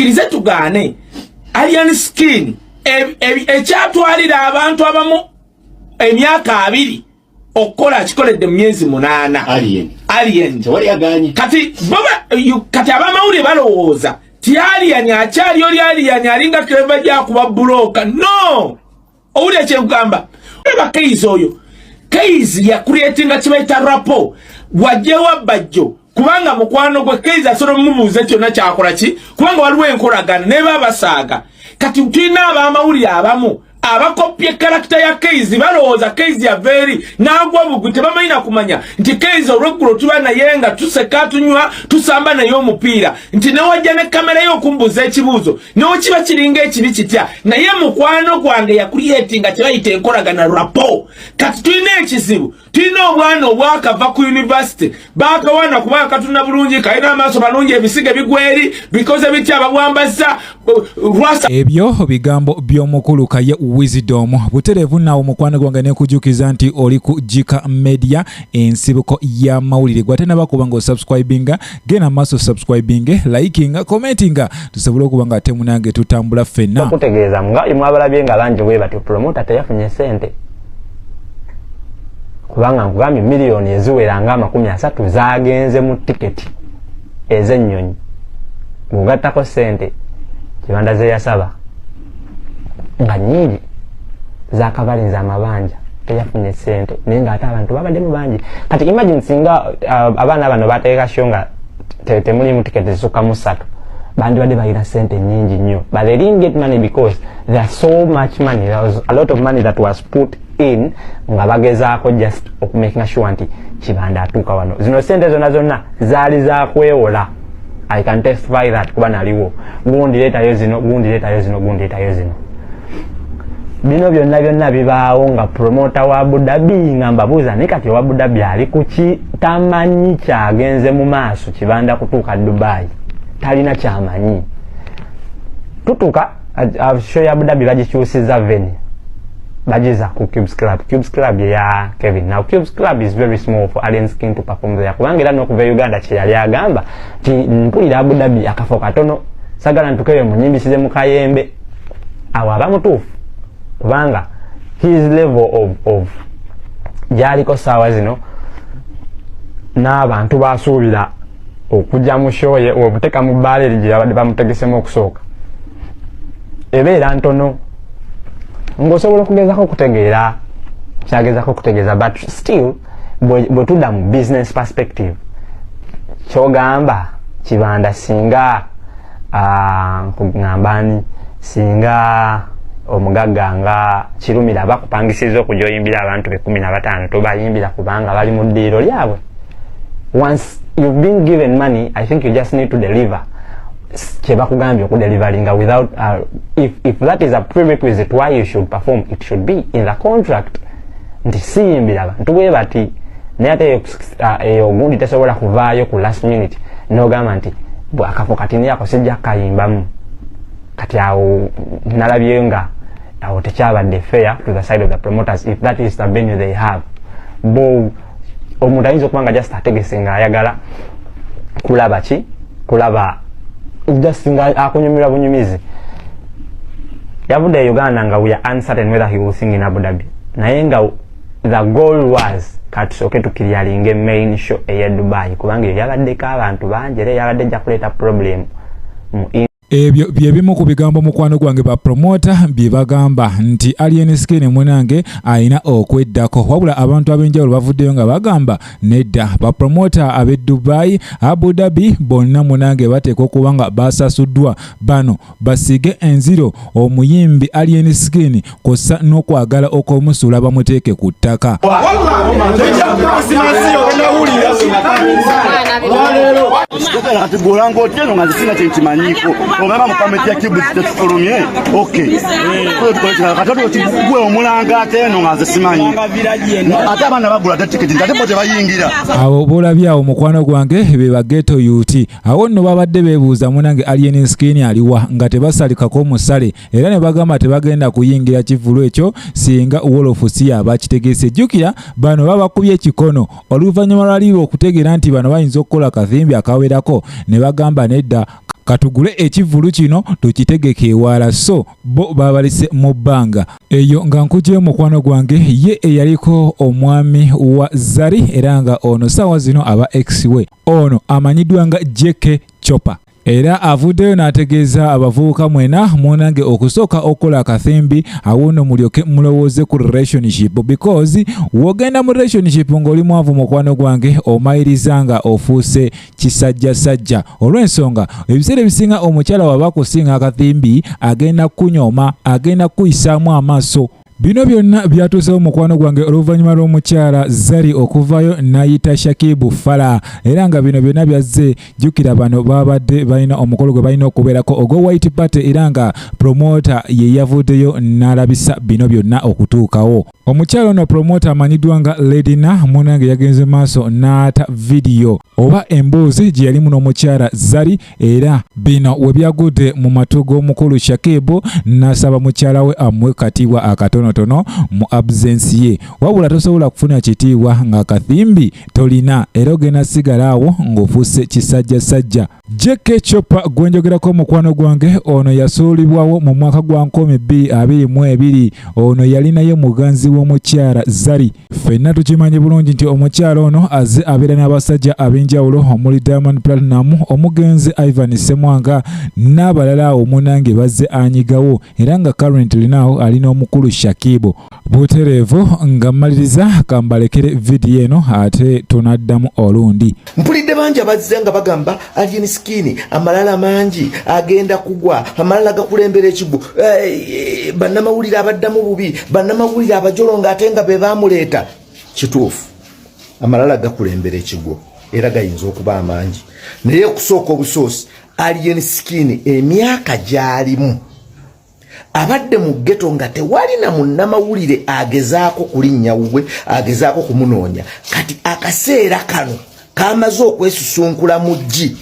kirize tugane alien skin ekyatwalira abantu abamu emyaka 2 okola kikoledde myezi 8 alien kati kati abamawulire balowooza ti alien akyali oli alien alinga kireva gyakuba buloka no owulire kyekugamba eba Keizi oyo Keizi ya creatinga kibaita rapo wajewa bajjo kubanga mukwano gwe Keizi asoro mumubuuze kyonna kyakola ki kubanga waliwo enkolagana ne babasaaga kati tulina abamawulire abamu abakopye karakta ya Keizi balowooza Keizi ya veri nagwa bugu tebamalina kumanya nti Keizi olweggulo tuba naye nga tuseka tunywa tusamba naye omupiira nti newajja ne kamera y'okumbuuza ekibuuzo newekiba kiringa ekibi kitya naye mukwano gwange yakuliyetinga tebayita enkolagana rapo kati tulina ekizibu tulina obwana obwakava ku university bakawana kubanga katuna bulungi kalina amaaso malungi ebisiga bigweri bikoze bitya ababwambazza rwasa ebyo bigambo by'omukulu Kaye Wisdom buterevu nawo mukwano gwange ne kujukiza nti oli ku KIKA Media ensibuko ya mawulire gwatena bakubanga subscribinga gena maso subscribing likinga commentinga tusobola okubanga temu nange tutambula fenna okutegeeza nga imwabalabye nga banje bwe bati promoter teyafunye sente kubanga ngami miliyoni eziwera nga 30 zagenze mu ticket ezennyonyi mugattako sente kibanda ze yasaba nga nyingi zakabalinza amabanja teyafunye sente nenga ate abantu babadde mu bangi kati imagine singa abaana bano bateeka shonga temuli mu ticket zisuka mu 3 bandi badde bayina sente nyingi nnyo but they didn't get money because there's so much money. There was a lot of money that was put in nga bagezaako just making sure nti kibanda atuuka wano zino sente zonna zaali za kwewola. I can testify that kuba naliwo gundi letayo zino bino byonna bibaawo nga promoter wa Abu Dhabi ngamba buuza ne kati wa Abu Dhabi ali kuki tamanyi kyagenze mu maaso kibanda kutuuka Dubai talina kyamanyi tutuka show ya Abu Dhabi bagikyusiza venue bagiza ku Cubes Club ya Kevin. Now Cubes Club is very small for alien skin to perform there kubanga era n'okuva Uganda kye yali agamba ti mpulira Abu Dhabi akafo katono sagala ntukeyo munyimbisize mu kayembe awo abamutuufu kubanga his level of jaliko sawa zino n'abantu basuubira okujja mu show ye obuteka mu baale gye babadde bamutegesemu okusooka ebeera ntono ngosobola okugezako okutegeera kyagezako okutegeeza but still bwe tudda mu business perspective kyogamba kibanda singa nkugambani singa omugagga nga kirumira bakupangisiza okujja oyimbira abantu 15 tobayimbira kubanga bali mu ddiiro lyabwe. Once you've been given money, I think you just need to deliver. Chebakugambye okudelivaringa without if that is a prerequisite why you should perform, it should be in the contract. Nti siyimbira abantu bwe bati naye ate ogundi tesobola kuvaayo ku last minute n'ogamba nti akafo katini yako sijja kayimbamu kati awo nalabye nga awo tekyabadde fair to the side of the promoters if that is the venue they have. Bo omuntu ayinza okubanga just ategese nga ayagala kulaba just nga akunyumira bunyumizi yavudde Uganda nga we are uncertain whether he will sing in Abu Dhabi naye nga the goal was katusoke tukiryalinga main show eya Dubai kubanga yabaddeko abantu bangi era yabadde jja kuleeta problem ebyo byebimu ku bigambo mukwano gwange Bapromoter bye bagamba nti alien skin munange ayina okweddako wabula abantu abenjawulo bavuddeyo nga bagamba nedda Bapromoter abe Dubai Abu Dhabi bonna munange bateeka okuba nga basasuddwa bano basige enziro omuyimbi alien skin kosa n'okwagala okwomusuula bamuteeke ku ttaka. Ogamba mukametia kibu tetulumye okay katatu kigwe omulanga ate no ngaze simanyi ate abana bagula ticket ndate bote bayingira abo bolabyawo mukwano gwange be bageto yuti awo nno babadde bebuuza munange alien skin aliwa nga tebasalikako musale era ne bagamba tebagenda kuyingira kivulu ekyo singa wolofusi yabakitegeese jjukira bano babakubye ekikono oluvannyuma lwaliwo okutegeera nti bano bayinza okukola kazimbi akawerako ne bagamba nedda katugule ekivulu kino tukitegeke ewala so bo babalise mu bbanga eyo nga nkuje mukwano gwange ye eyaliko omwami wa Zari era nga ono sawa zino aba ex we ono amanyiddwa nga Jeke Chopper era avuddeyo n'ategeeza abavubuka mwena munange okusooka okola akathimbi awono mulyoke mulowooze ku relationship because wogenda mu relationship ng'oli mwavu mukwano gwange omayiriza nga ofuuse kisajjasajja olw'ensonga ebiseera ebisinga omukyala waba kusinga akathimbi agenda kunyooma agenda kuyisaamu amaaso bino byonna byatuusewo mukwano gwange oluvannyuma lw'omukyala Zari okuvayo n'ayita Shakibu Fala era nga bino byonna byazze jjukira bano babadde balina omukolo gwe balina okubeerako ogwo White Party era nga promoter ye yavuddeyo n'alabisa bino byonna okutuukawo omukyala ono promoter amanyiddwa nga Ledina munange yagenze maaso n'ata video oba emboozi gye yalimu n'omukyala Zari era bino we byagudde mu matu g'omukulu Shakibu n'asaba mukyala we amuwe katiibwa akatono mu absence ye wabula tosobola kufuna kitiibwa nga kathimbi tolina era ogenda sigala awo ng'ofuuse kisajjasajja Jeke Chopper gwenjogerako mukwano gwange ono yasuulibwawo mu mwaka gwa 2022 ono yalinayo muganzi w'omukyala Zari ffenna tukimanyi bulungi nti omukyala ono azze abeera n'abasajja ab'enjawulo omuli Diamond Platinum omugenzi Ivan Ssemwanga n'abalala omunange bazze anyigawo era nga currently now alina omukulu Shakibu butereevu nga mmaliriza kambalekere vidiyo eno ate tunaddamu olundi mpulidde bangi abazze nga bagamba alien skin amalala mangi agenda kugwa amalala gakulembera ekigwo bannamawulire abaddamu bubi bannamawulire abajolonga ate nga be bamuleeta kituufu amalala gakulembera ekigwo era gayinza okuba amangi naye kusooka obusoosi alien skin emyaka gyalimu abadde mu ghetto nga tewali na munnamawulire agezaako kulinnya wuwe agezaako kumunoonya kati akaseera kano kamaze okwesusunkula muggi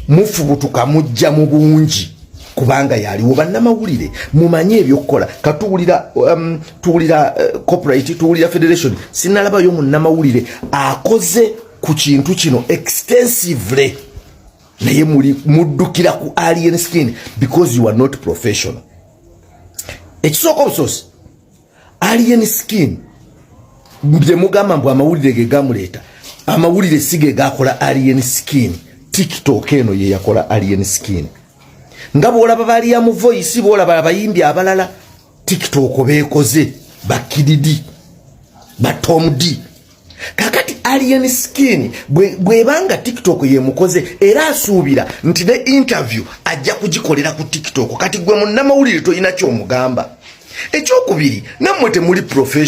mufubutuka mujja mu bungi kubanga yaliwo bannamawulire mumanye ebyokukola tuwulira corporate tuwulira federation sinalabayo munnamawulire akoze ku kintu kino extensively naye muddukira ku alien skin because you are not professional ekisooka obusoosi alien skin bye mugamba mbu amawulire ge gamuleeta amawulire sige gakola alien skin TikTok eno ye yakola alien skin nga bwolaba baliya mu voice bwolaba abayimbi abalala TikTok beekoze bakididi batomdi kakati alien skin bwebanga TikTok ye mukoze era asuubira nti ne interview ajja kugikolera ku TikTok kati gwe munnamawulire toyina ky'omugamba ekyokubiri nammwe temuli professional